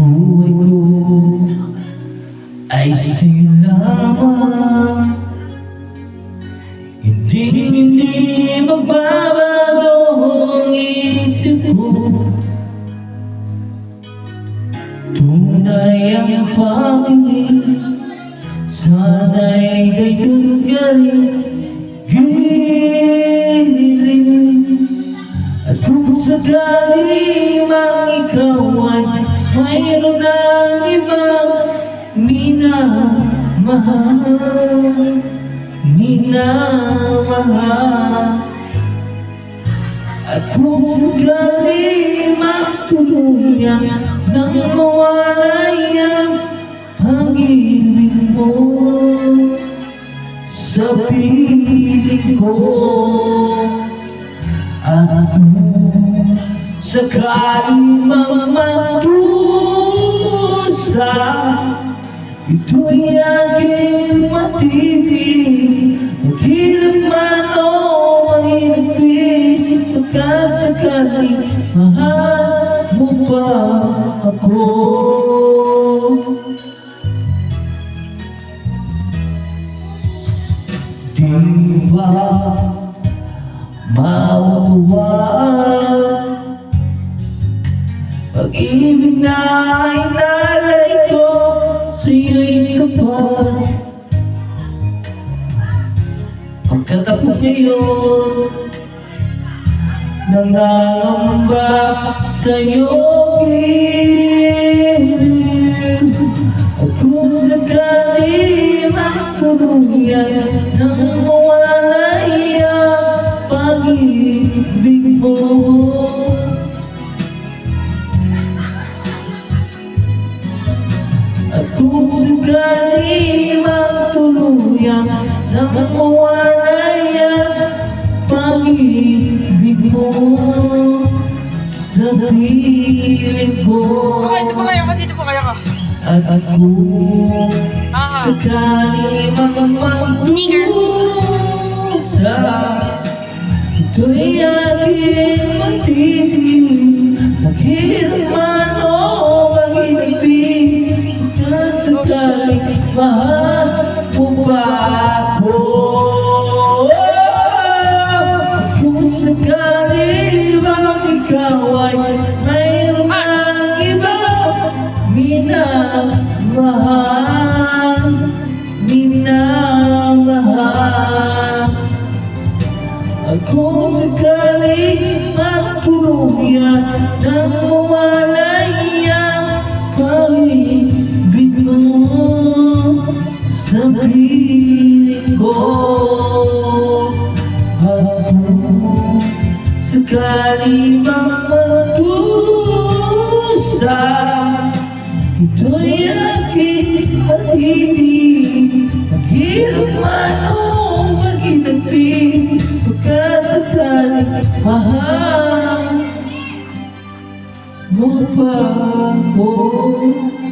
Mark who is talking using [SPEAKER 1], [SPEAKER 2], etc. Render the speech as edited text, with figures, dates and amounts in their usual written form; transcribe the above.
[SPEAKER 1] buhay ko ay sa'yo lamang. Hindi magbabago ang isip ko. Tunay ang pag-ibig, sana'y gayon ka rin. Hiling at kung sakali mang ikaw ay mayroon ng ibang minamahal, at kung sakali matuluyan nang mawalay ang pag-ibig mo sa piling ko, at kung sakali mang magdusa, ito'y aking matitis. Maghirap man o mahirapin, pagkat sakali mahal mo pa ako. Di ba maunawaan pag-ibig na inalay ko sa'yo'y kapal? Pagkatapos ngayon, nangangamba sa'yo piling. At kung sakali matuluyan nang mawalay ang pag-ibig mo, at kung sakali matuluyan nang mawalay ang pag-ibig mo sa piling ko,
[SPEAKER 2] Dito po kaya ka, dito po kaya ka.
[SPEAKER 1] at kung sakali magmagdusa, ito'y aking matitis. Maghirap man o maghirapin, pagkat sakali mahal mo pa ako. Kung sakali bang ikaw ay mayroon ng iba minamahal, at kung sakali matuluyan nang mawalay ang pag-ibig mo sa piling ko, at kung sakali magdusa, ito'y aking matitis. Maghirap man o maghirapin, pagkat sakali mahal mo pa ako.